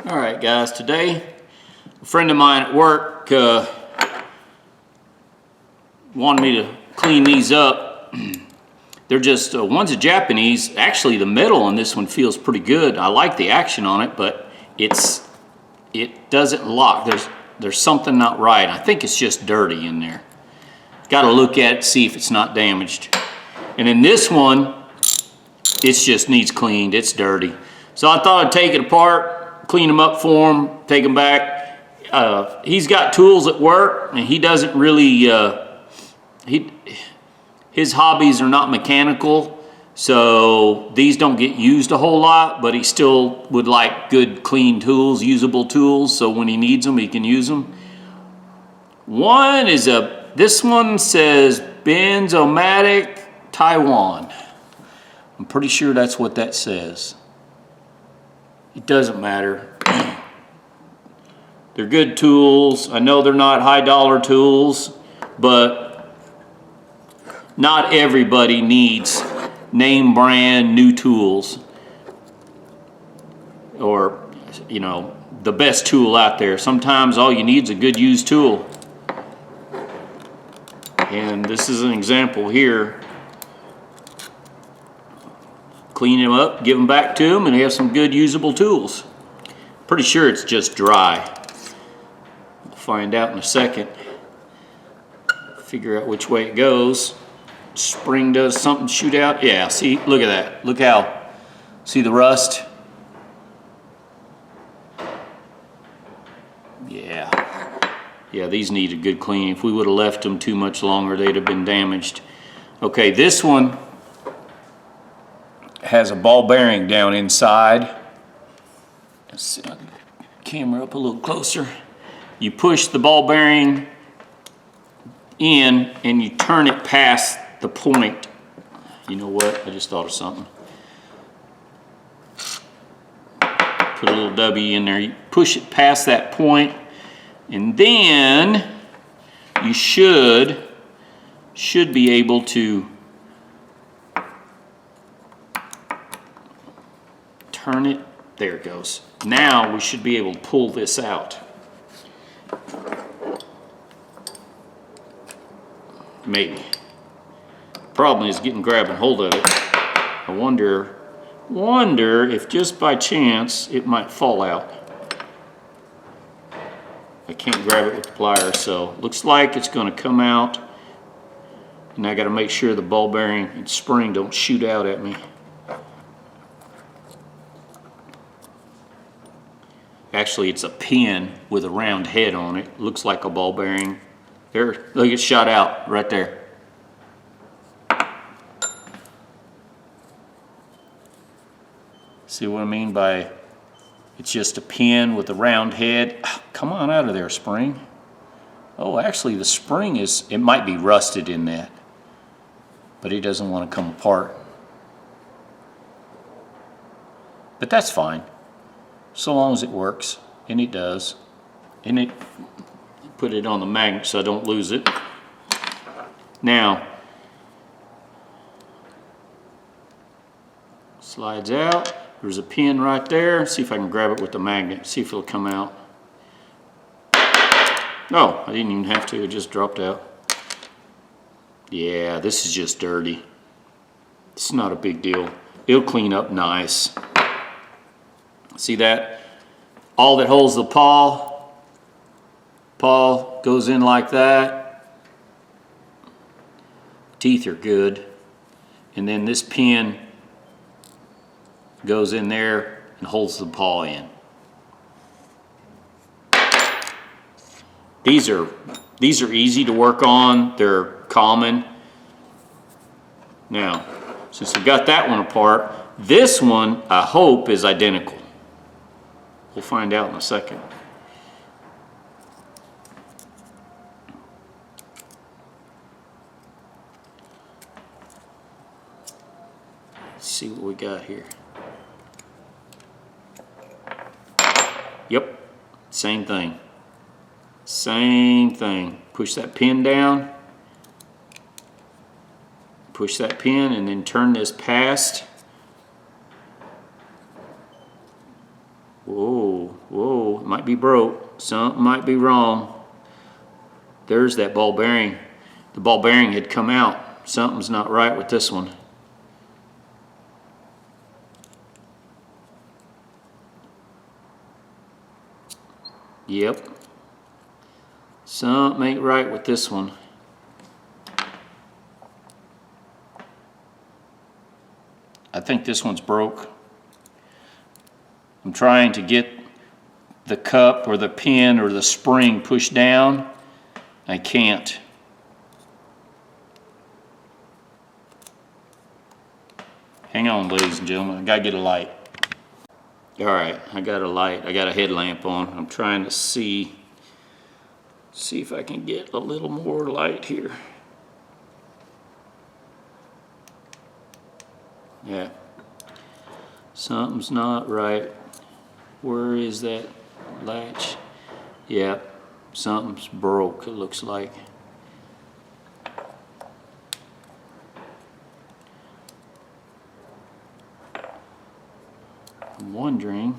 All right, guys, today a friend of mine at work wanted me to clean these up. They're just, one's a Japanese. Actually, the metal on this one feels pretty good. I like the action on it, but it doesn't lock. There's something not right. I think it's just dirty in there. Got to look at it, see if it's not damaged. And in this one, it just needs cleaned. It's dirty. So I thought I'd take it apart, clean them up for him, take them back. He's got tools at work, and he doesn't really, his hobbies are not mechanical, so these don't get used a whole lot, but he still would like good, clean tools, usable tools, so when he needs them, he can use them. One is this one says Benzomatic Taiwan. I'm pretty sure that's what that says. It doesn't matter. They're good tools. I know they're not high dollar tools, but not everybody needs name brand new tools or, you know, the best tool out there. Sometimes all you need is a good used tool. And this is an example here. Clean them up, give them back to them, and they have some good usable tools. Pretty sure it's just dry. We'll find out in a second. Figure out which way it goes. Spring does something shoot out. Yeah, see, look at that. Look how, see the rust? Yeah, these need a good clean. If we would have left them too much longer, they'd have been damaged. Okay, this one has a ball bearing down inside. Let's see, I'll get the camera up a little closer. You push the ball bearing in and you turn it past the point. You know what? I just thought of something. Put a little W in there. You push it past that point, and then you should be able to turn it. There it goes. Now we should be able to pull this out. Maybe. Problem is grabbing hold of it. I wonder if just by chance it might fall out. I can't grab it with the pliers, so looks like it's going to come out. And I got to make sure the ball bearing and spring don't shoot out at me. Actually, it's a pin with a round head on it. Looks like a ball bearing. There, look, it shot out right there. See what I mean by it's just a pin with a round head? Come on out of there, spring. Oh, actually the spring it might be rusted in that, but it doesn't want to come apart. But that's fine, so long as it works, and it does. And it put it on the magnet so I don't lose it. Now, slides out. There's a pin right there. See if I can grab it with the magnet. See if it'll come out. Oh, I didn't even have to. It just dropped out. Yeah, this is just dirty. It's not a big deal. It'll clean up nice. See that? All that holds the paw goes in like that. Teeth are good. And then this pin goes in there and holds the paw in. These are easy to work on. They're common. Now, since we got that one apart, this one I hope is identical. We'll find out in a second. Let's see what we got here. Yep, same thing. Same thing. Push that pin down. Push that pin and then turn this past. Whoa, whoa. might be broke. Something might be wrong. There's that ball bearing. The ball bearing had come out. Something's not right with this one. Yep. Something ain't right with this one. I think this one's broke. I'm trying to get the cup or the pin or the spring pushed down. I can't. Hang on, ladies and gentlemen, I gotta get a light. All right, I got a light. I got a headlamp on. I'm trying to see if I can get a little more light here. Yeah, something's not right. Where is that latch? Yeah, something's broke, it looks like. I'm wondering.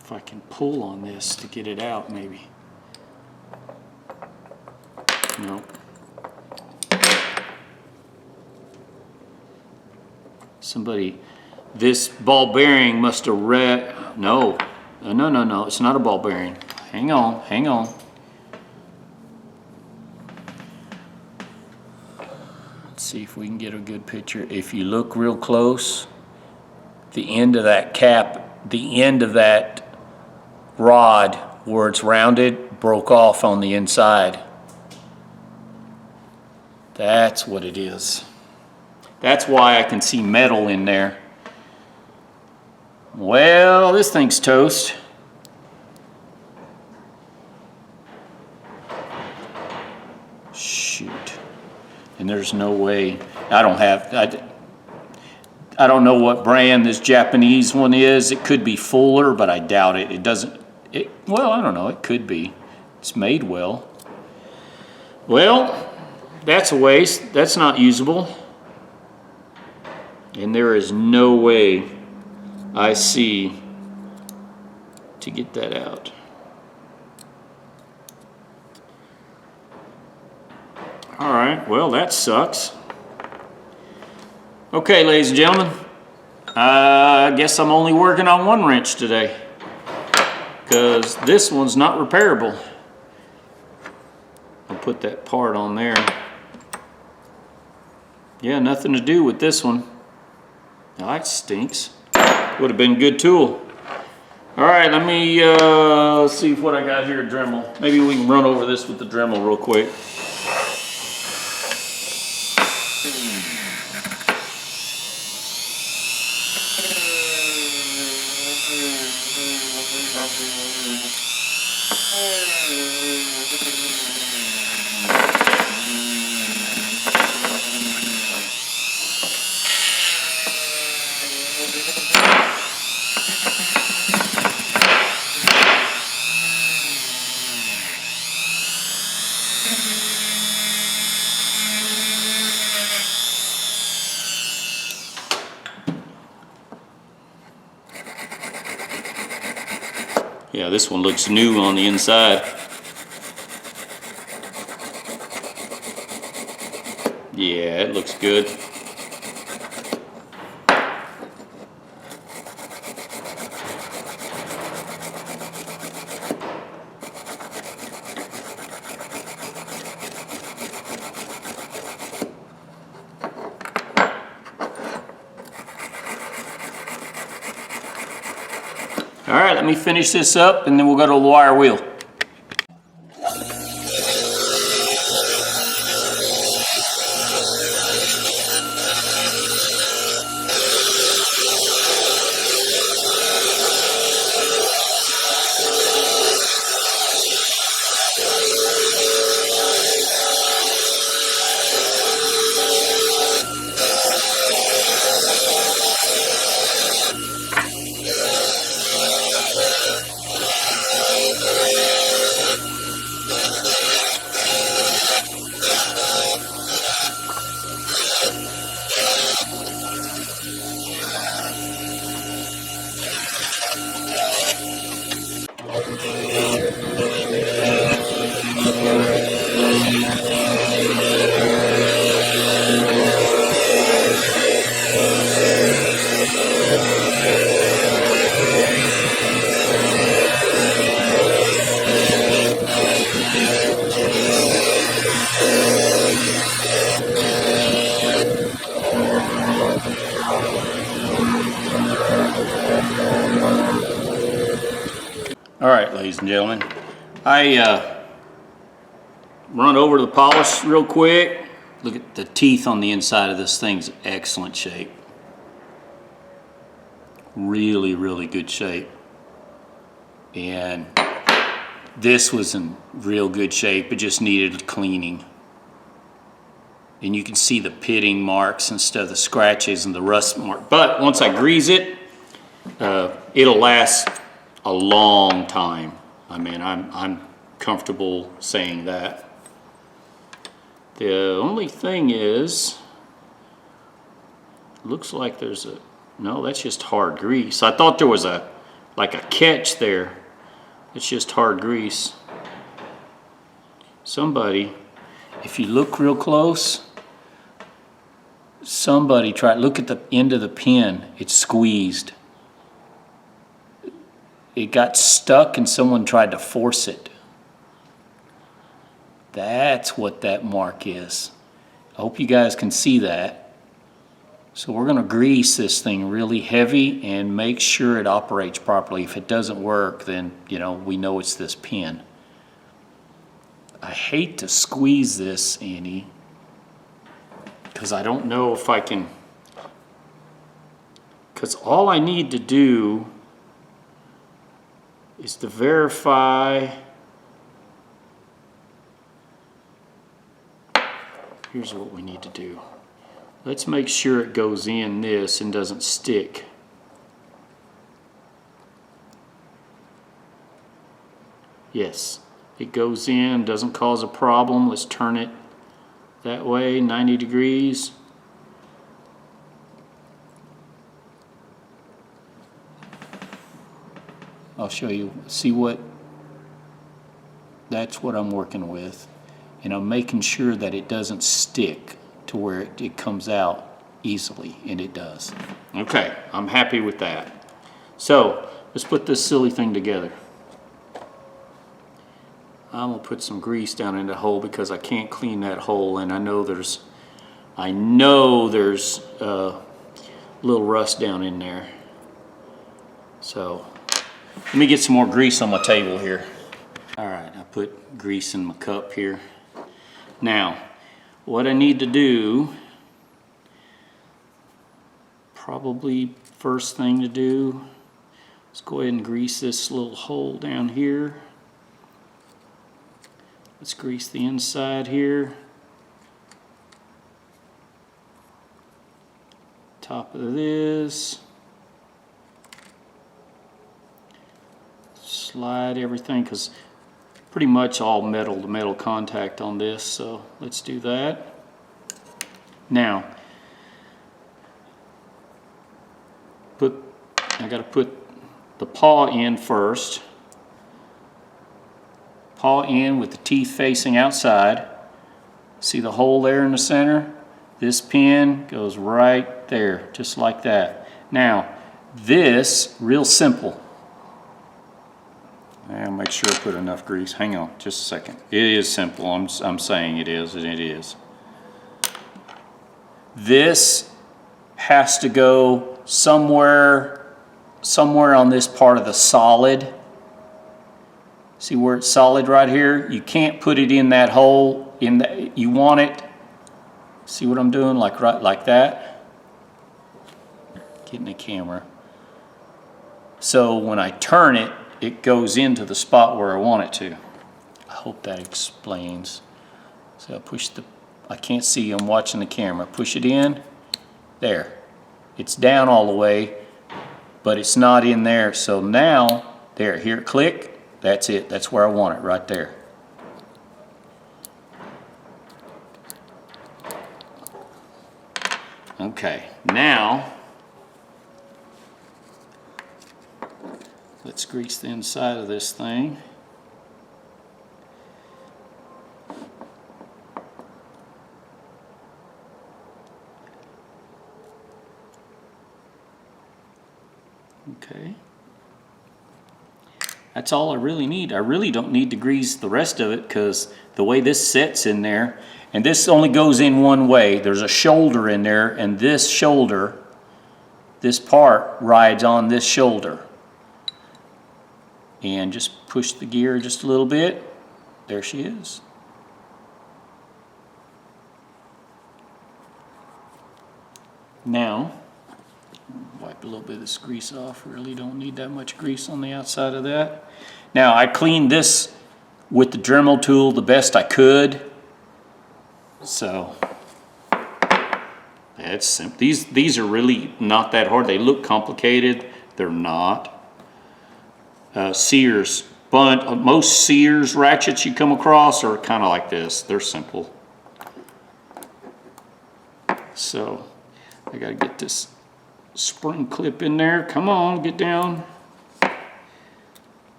If I can pull on this to get it out, maybe. No. Somebody, this ball bearing must have no, it's not a ball bearing. Hang on, hang on. Let's see if we can get a good picture. If you look real close, the end of that cap, the end of that rod where it's rounded broke off on the inside. That's what it is. That's why I can see metal in there. Well, this thing's toast. Shoot. And there's no way. I don't know what brand this Japanese one is. It could be Fuller, but I doubt it. It doesn't. Well, I don't know. It could be. It's made well. Well, that's a waste. That's not usable. And there is no way I see to get that out. All right, well, that sucks. Okay, ladies and gentlemen, I guess I'm only working on one wrench today because this one's not repairable. I'll put that part on there. Yeah, nothing to do with this one. Now that stinks. Would have been a good tool. All right, let me see what I got here, a Dremel. Maybe we can run over this with the Dremel real quick. Yeah, this one looks new on the inside. Yeah, it looks good. All right, let me finish this up and then we'll go to the wire wheel. All right, ladies and gentlemen, I run over to the polish real quick. Look at the teeth on the inside of this thing's excellent shape. Really, really good shape. And this was in real good shape. It just needed cleaning. And you can see the pitting marks and stuff, the scratches and the rust mark. But once I grease it, it'll last a long time. I mean, I'm comfortable saying that. The only thing is, looks like there's a, no, that's just hard grease. I thought there was like a catch there. It's just hard grease. Somebody, if you look real close, somebody tried, look at the end of the pin, it's squeezed. It got stuck and someone tried to force it. That's what that mark is. I hope you guys can see that. So we're going to grease this thing really heavy and make sure it operates properly. If it doesn't work, then we know it's this pin. I hate to squeeze this, Annie, because I don't know if I can, because all I need to do is to verify. Here's what we need to do. Let's make sure it goes in this and doesn't stick. Yes, it goes in, doesn't cause a problem. Let's turn it that way, 90 degrees. I'll show you, see what, that's what I'm working with. And I'm making sure that it doesn't stick to where it comes out easily, and it does. Okay, I'm happy with that. So, let's put this silly thing together. I'm gonna put some grease down in the hole because I can't clean that hole, and I know there's a little rust down in there. So, let me get some more grease on my table here. All right, I put grease in my cup here. Now, what I need to do, probably first thing to do, let's go ahead and grease this little hole down here. Let's grease the inside here. Top of this. Slide everything, because pretty much all metal to metal contact on this, so let's do that. Now, I gotta put the paw in first. Paw in with the teeth facing outside. See the hole there in the center? This pin goes right there, just like that. Now, this, real simple. I'll make sure I put enough grease. Hang on just a second. It is simple. I'm saying it is, and it is. This has to go somewhere on this part of the solid. See where it's solid right here? You can't put it in that hole. You want it. See what I'm doing? Right like that. Getting the camera. So when I turn it, it goes into the spot where I want it to. I hope that explains. So I push I can't see, I'm watching the camera. Push it in, there. It's down all the way, but it's not in there. So now, there, hear it click, that's it. That's where I want it, right there. Okay, now, let's grease the inside of this thing. Okay. That's all I really need. I really don't need to grease the rest of it because the way this sets in there, and this only goes in one way. There's a shoulder in there, and this shoulder, this part rides on this shoulder. and just push the gear just a little bit. There she is. Now, wipe a little bit of this grease off. Really don't need that much grease on the outside of that. Now, I cleaned this with the Dremel tool the best I could. So, that's simple. These are really not that hard. They look complicated. They're not. Sears. Most Sears ratchets you come across are kind of like this. They're simple. So, I got to get this spring clip in there. Come on, get down.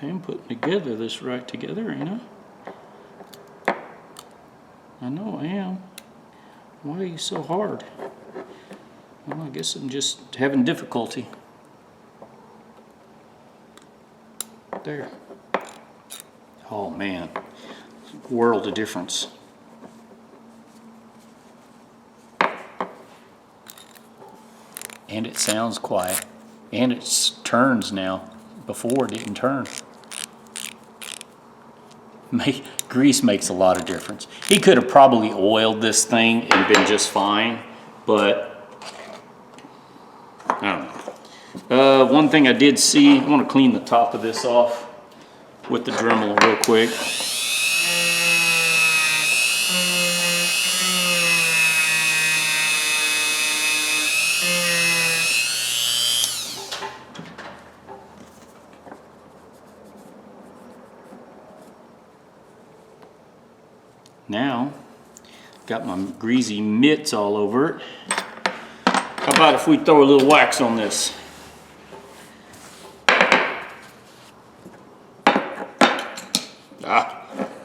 I'm putting together this right together, ain't I? I know I am. Why are you so hard? Well, I guess I'm just having difficulty. There. Oh man, world of difference. And it sounds quiet. And it turns now. Before it didn't turn. Grease makes a lot of difference. He could have probably oiled this thing and been just fine, but I don't know. One thing I did see, I want to clean the top of this off with the Dremel real quick. Now, got my greasy mitts all over it. How about if we throw a little wax on this?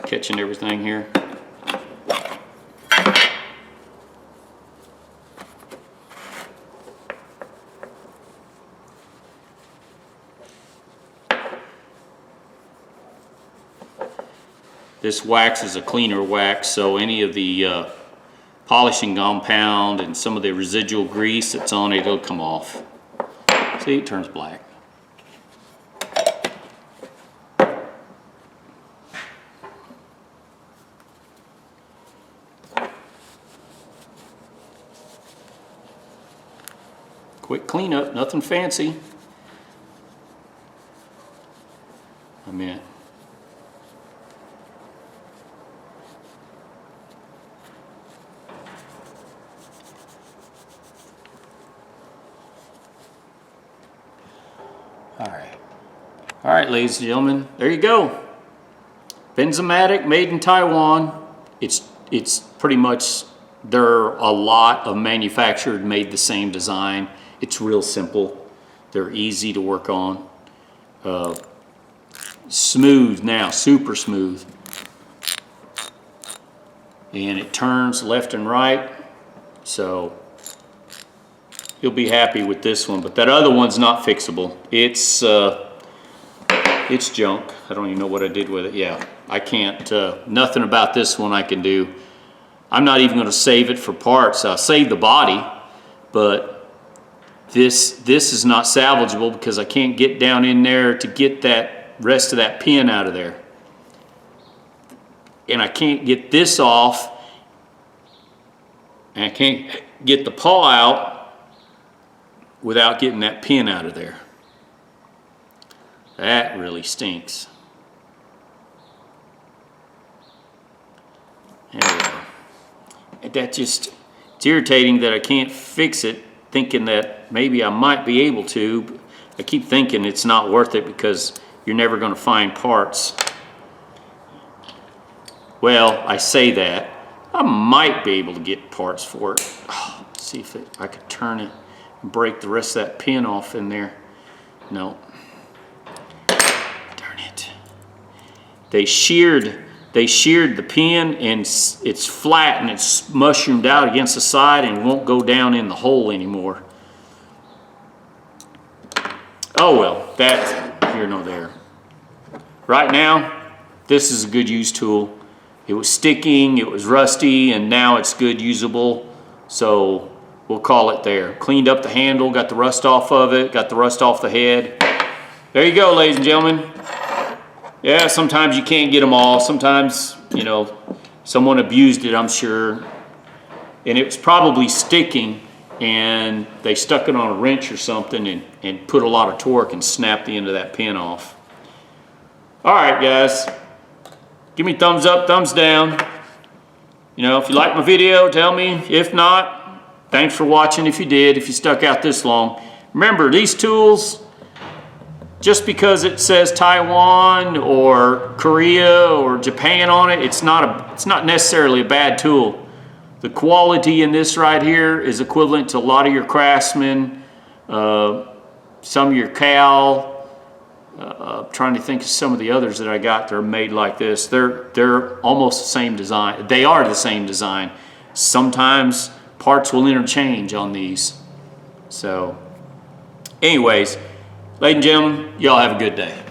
Catching everything here. This wax is a cleaner wax, so any of the polishing compound and some of the residual grease that's on it, it'll come off. See, it turns black. Quick cleanup, nothing fancy. I mean, all right, ladies and gentlemen, there you go. Benzematic, made in Taiwan. It's pretty much, there are a lot of manufactured, made the same design. It's real simple. They're easy to work on. Smooth now, super smooth. And it turns left and right, so you'll be happy with this one. But that other one's not fixable. It's junk. I don't even know what I did with it. Yeah, I can't, nothing about this one I can do. I'm not even going to save it for parts. I'll save the body, but this is not salvageable because I can't get down in there to get that rest of that pin out of there. And I can't get this off, and I can't get the paw out without getting that pin out of there. That really stinks. There we go. That just, it's irritating that I can't fix it, thinking that maybe I might be able to. But I keep thinking it's not worth it because you're never going to find parts. Well, I say that. I might be able to get parts for it. Oh, see if I could turn it and break the rest of that pin off in there. No. Darn it. They sheared the pin, and it's flat and it's mushroomed out against the side and won't go down in the hole anymore. Oh well, that's here nor there. Right now, this is a good use tool. It was sticking, it was rusty, and now it's good usable. So we'll call it there. Cleaned up the handle, got the rust off of it, got the rust off the head. There you go, ladies and gentlemen. Yeah, sometimes you can't get them all. Sometimes, you know, someone abused it, I'm sure. And it was probably sticking, and they stuck it on a wrench or something and put a lot of torque and snapped the end of that pin off. All right, guys. Give me thumbs up, thumbs down. You know, if you like my video, tell me. If not, thanks for watching if you did, if you stuck out this long. Remember, these tools, just because it says Taiwan or Korea or Japan on it, it's not necessarily a bad tool. The quality in this right here is equivalent to a lot of your Craftsman, some of your Cal. Trying to think of some of the others that I got that are made like this. They're almost the same design. They are the same design. Sometimes parts will interchange on these. So anyways, ladies and gentlemen, y'all have a good day.